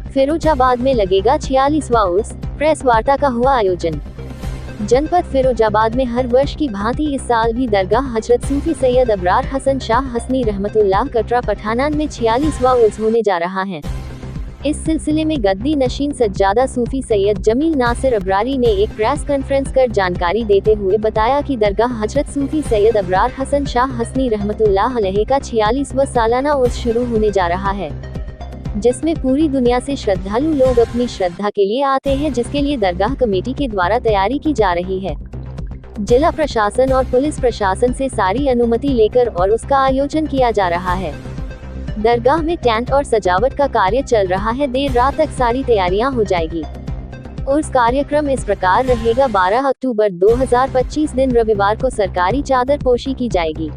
फिरोजाबाद में लगेगा 46वां उर्स, प्रेस वार्ता का हुआ आयोजन। जनपद फिरोजाबाद में हर वर्ष की भांति इस साल भी दरगाह हजरत सूफी सैयद अबरार हसन शाह हसनी रहमतुल्लाह कटरा पठानान में 46वां उर्स होने जा रहा है। इस सिलसिले में गद्दी नशीन सज्जादा सूफी सैयद जमील नासिर अबरारी ने एक प्रेस कॉन्फ्रेंस कर जानकारी देते हुए बताया कि दरगाह हजरत सूफी सैयद अबरार हसन शाह हसनी रहमतुल्लाह अलैह का 46वां सालाना उर्स शुरू होने जा रहा है, जिसमें पूरी दुनिया से श्रद्धालु लोग अपनी श्रद्धा के लिए आते हैं, जिसके लिए दरगाह कमेटी के द्वारा तैयारी की जा रही है। जिला प्रशासन और पुलिस प्रशासन से सारी अनुमति लेकर और उसका आयोजन किया जा रहा है। दरगाह में टेंट और सजावट का कार्य चल रहा है। देर रात तक सारी तैयारियां हो जाएगी। उर्स कार्यक्रम इस प्रकार रहेगा। 12 अक्टूबर 2025 दिन रविवार को सरकारी चादर पोशी की जाएगी।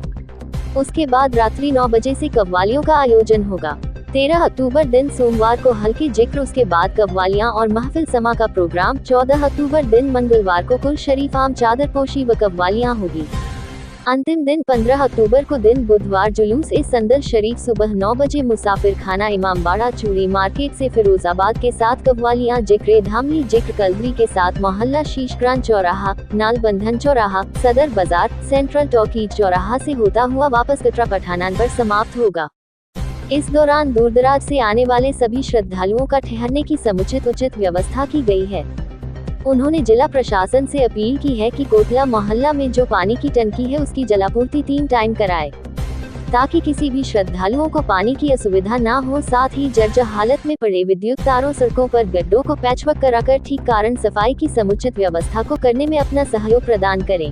उसके बाद रात्रि 9 बजे से कव्वालियों का आयोजन होगा। 13 अक्टूबर दिन सोमवार को हल्की जिक्र, उसके बाद कव्वालियां और महफिल समा का प्रोग्राम। 14 अक्टूबर दिन मंगलवार को कुल शरीफ आम चादर पोशी व कव्वालियां होगी। अंतिम दिन 15 अक्टूबर को दिन बुधवार जुलूस ए संदल शरीफ सुबह 9 बजे मुसाफिर खाना इमामबाड़ा चूड़ी मार्केट से फिरोजाबाद के साथ कव्वालियां, जिक्र धामली जिक्र कलबरी के साथ मोहल्ला शीशग्रान चौराहा, नालबंधन चौराहा, सदर बाजार, सेंट्रल टॉकीज चौराहा से होता हुआ वापस कटरा पठानान पर समाप्त होगा। इस दौरान दूरदराज से आने वाले सभी श्रद्धालुओं का ठहरने की समुचित उचित व्यवस्था की गई है। उन्होंने जिला प्रशासन से अपील की है कि कोटला मोहल्ला में जो पानी की टंकी है उसकी जलापूर्ति 3 टाइम कराए, ताकि किसी भी श्रद्धालुओं को पानी की असुविधा ना हो। साथ ही जर्जर हालत में पड़े विद्युत तारों, सड़कों पर गड्ढों को पैचवर्क कराकर ठीक कारण सफाई की समुचित व्यवस्था को करने में अपना सहयोग प्रदान करें।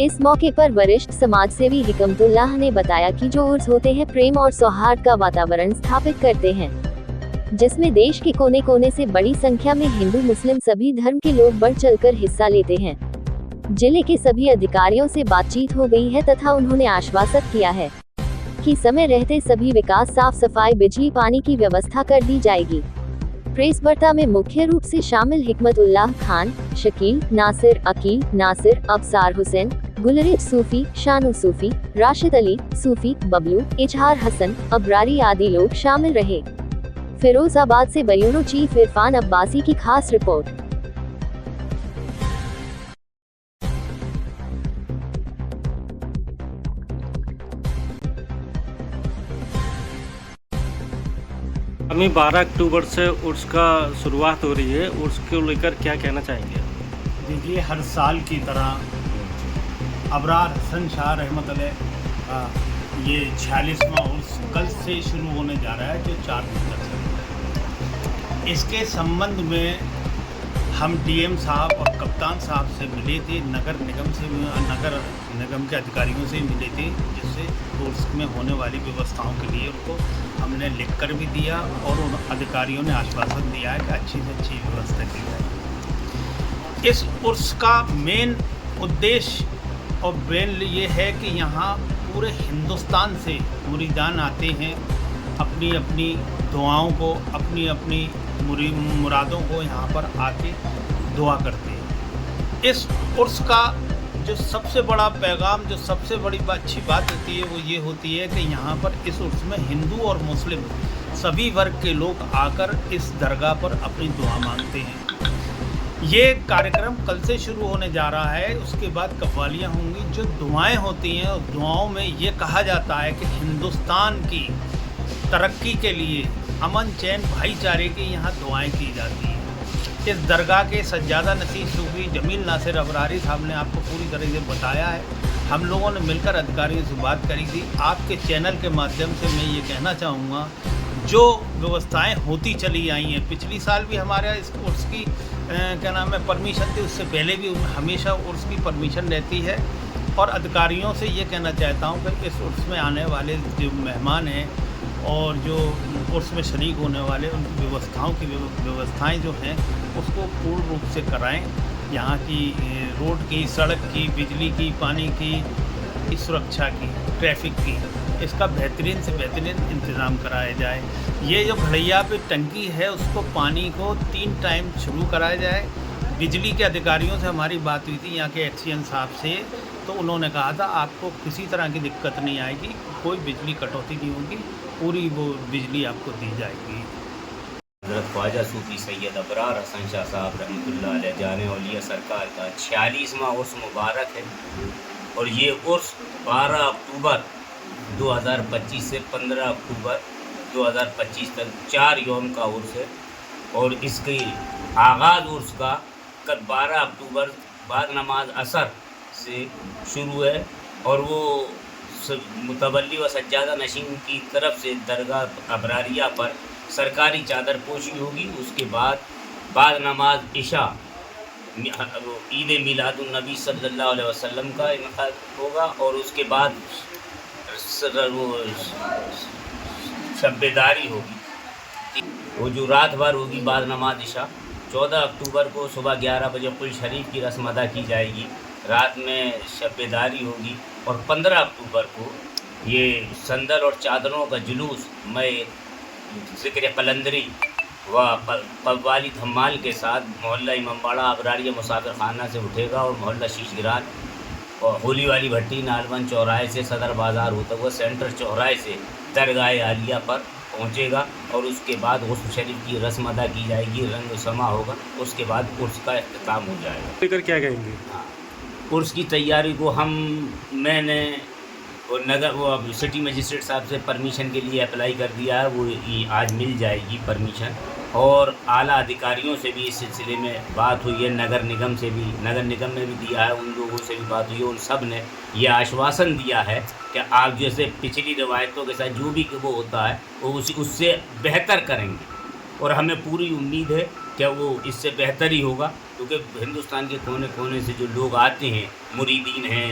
इस मौके पर वरिष्ठ समाजसेवी हिकमतुल्लाह ने बताया कि जो उर्स होते हैं प्रेम और सौहार्द का वातावरण स्थापित करते हैं, जिसमें देश के कोने कोने से बड़ी संख्या में हिंदू मुस्लिम सभी धर्म के लोग बढ़ चढ़कर हिस्सा लेते हैं। जिले के सभी अधिकारियों से बातचीत हो गई है तथा उन्होंने आश्वासित किया है कि समय रहते सभी विकास, साफ सफाई, बिजली, पानी की व्यवस्था कर दी जाएगी। प्रेस वार्ता में मुख्य रूप से शामिल हिकमतुल्लाह खान, शकील, नासिर, अकील, नासिर, अबसार हुसैन, गुलरेज सूफी, शानू सूफी, राशिद अली सूफी, बबलू, इजहार हसन, अबरारी आदि लोग शामिल रहे। फिरोजाबाद से ब्यूरो चीफ इरफान अब्बासी की खास रिपोर्ट। हमें 12 अक्टूबर से उर्स का शुरुआत हो रही है। उर्स को लेकर क्या कहना चाहेंगे? देखिए, हर साल की तरह अबरार हसन शाह रहमतुल्लाह का ये 46वां उर्स कल से शुरू होने जा रहा है, जो 4 दिन तक चलेगा। इसके संबंध में हम डीएम साहब और कप्तान साहब से मिले थे, नगर निगम के अधिकारियों से मिले थे, जिससे उर्स में होने वाली व्यवस्थाओं के लिए उनको हमने लिख कर भी दिया और उन अधिकारियों ने आश्वासन दिया है कि अच्छी से अच्छी व्यवस्था की जाएगी। इस उर्स का मेन उद्देश्य और मेन ये है कि यहाँ पूरे हिंदुस्तान से मुरीदान आते हैं, अपनी अपनी दुआओं को, अपनी अपनी मुरादों को यहाँ पर आके दुआ करते हैं। इस उर्स का जो सबसे बड़ा पैगाम, जो सबसे बड़ी अच्छी बात होती है, वो ये होती है कि यहाँ पर इस उर्स में हिंदू और मुस्लिम सभी वर्ग के लोग आकर इस दरगाह पर अपनी दुआ मांगते हैं। ये कार्यक्रम कल से शुरू होने जा रहा है। उसके बाद कव्वालियाँ होंगी। जो दुआएं होती हैं, दुआओं में ये कहा जाता है कि हिंदुस्तान की तरक्की के लिए, अमन चैन भाईचारे की यहाँ दुआएं की जाती हैं। इस दरगाह के सज्जादा नसीर सूफी जमील नासिर अबरारी साहब ने आपको पूरी तरह से बताया है। हम लोगों ने मिलकर अधिकारियों से बात करी थी। आपके चैनल के माध्यम से मैं ये कहना चाहूँगा, जो व्यवस्थाएं होती चली आई हैं, पिछली साल भी हमारे इस उर्स की क्या नाम है परमिशन थी, उससे पहले भी हमेशा उर्स की परमिशन रहती है। और अधिकारियों से ये कहना चाहता हूँ कि इस उर्स में आने वाले जो मेहमान हैं और जो उर्स में शरीक होने वाले, उनकी व्यवस्थाएं जो हैं उसको पूर्ण रूप से कराएं। यहाँ की रोड की, सड़क की, बिजली की, पानी की सुरक्षा की, ट्रैफिक की, इसका बेहतरीन से बेहतरीन इंतज़ाम कराया जाए। ये जो भड़ैया पे टंकी है उसको पानी को 3 टाइम शुरू कराया जाए। बिजली के अधिकारियों से हमारी बात हुई थी, यहाँ के एक्सीएन साहब से, तो उन्होंने कहा था आपको किसी तरह की दिक्कत नहीं आएगी, कोई बिजली कटौती नहीं होगी, पूरी वो बिजली आपको दी जाएगी। हज़रत ख्वाजा सूफी सैयद अबरार हसन शाह साहब रहमतुल्लाह अलैह जाने औलिया सरकार का 46वां उर्स मुबारक है। और ये उर्स 12 अक्टूबर 2025 से 15 अक्टूबर 2025 तक 4 यौम का उर्स है। और इसके आगाज़ उर्स का कल 12 अक्टूबर बाद नमाज असर से शुरू है। और वो मुतवल्ली व सज्जादा नशीन की तरफ से दरगाह अबरारिया पर सरकारी चादर पोशी होगी। उसके बाद नमाज इशा ईद मिलादुन्नबी सल्लल्लाहु अलैहि वसल्लम का इनक़ाद होगा। और उसके बाद वो शब्बेदारी होगी, वो जो रात भर होगी बाद नमाज इशा। 14 अक्टूबर को सुबह 11 बजे कुल शरीफ की रस्म अदा की जाएगी, रात में शब्बेदारी होगी। और 15 अक्टूबर को ये संदल और चादरों का जुलूस मैं ज़िक्र कलंदरी व कव्वाली धम्माल के साथ मोहल्ला इमामबाड़ा अबरारिया मुसाफिर खाना से उठेगा और मोहल्ला शीशगिरान और होली वाली भट्टी नालवन चौराहे से सदर बाज़ार होता हुआ सेंटर चौराहे से दरगाह आलिया पर पहुँचेगा। और उसके बाद गुस्ल शरीफ की रस्म अदा की जाएगी, रंग समा होगा। उसके बाद उर्स का इख्तिताम हो जाएगा। लेकर क्या कहेंगे? उर्स की तैयारी को मैंने और नगर वो अब सिटी मजिस्ट्रेट साहब से परमिशन के लिए अप्लाई कर दिया है, वो आज मिल जाएगी परमिशन। और आला अधिकारियों से भी इस सिलसिले में बात हुई है, नगर निगम से भी, नगर निगम में भी दिया है, उन लोगों से भी बात हुई है। उन सब ने यह आश्वासन दिया है कि आप जैसे पिछली रिवायतों के साथ जो भी वो होता है वो उससे बेहतर करेंगे। और हमें पूरी उम्मीद है कि वो इससे बेहतर ही होगा, क्योंकि हिंदुस्तान के कोने कोने से जो लोग आते हैं, मुरीदीन हैं,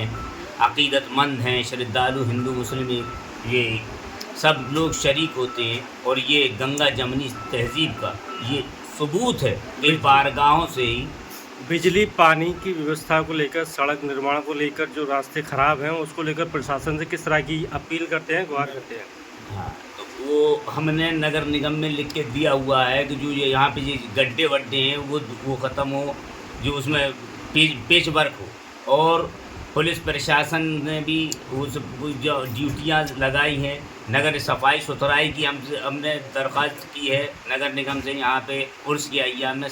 अक़ीदतमंद हैं, श्रद्धालु हिंदू मुस्लिम, ये सब लोग शरीक होते हैं। और ये गंगा जमनी तहज़ीब का ये सबूत है। इन बारगाहों से ही बिजली पानी की व्यवस्था को लेकर, सड़क निर्माण को लेकर जो रास्ते ख़राब हैं उसको लेकर प्रशासन से किस तरह की अपील करते हैं, गुहार करते हैं? हाँ, तो वो हमने नगर निगम में लिख के दिया हुआ है कि जो ये यहाँ पे जो गड्ढे वड्ढे हैं वो ख़त्म हो, जो उसमें पेच वर्क हो। और पुलिस प्रशासन ने भी उस जो ड्यूटियाँ लगाई हैं, नगर सफाई सुथराई की हमने दरख्वास्त की है नगर निगम से। यहाँ पे उर्स की अय्याम में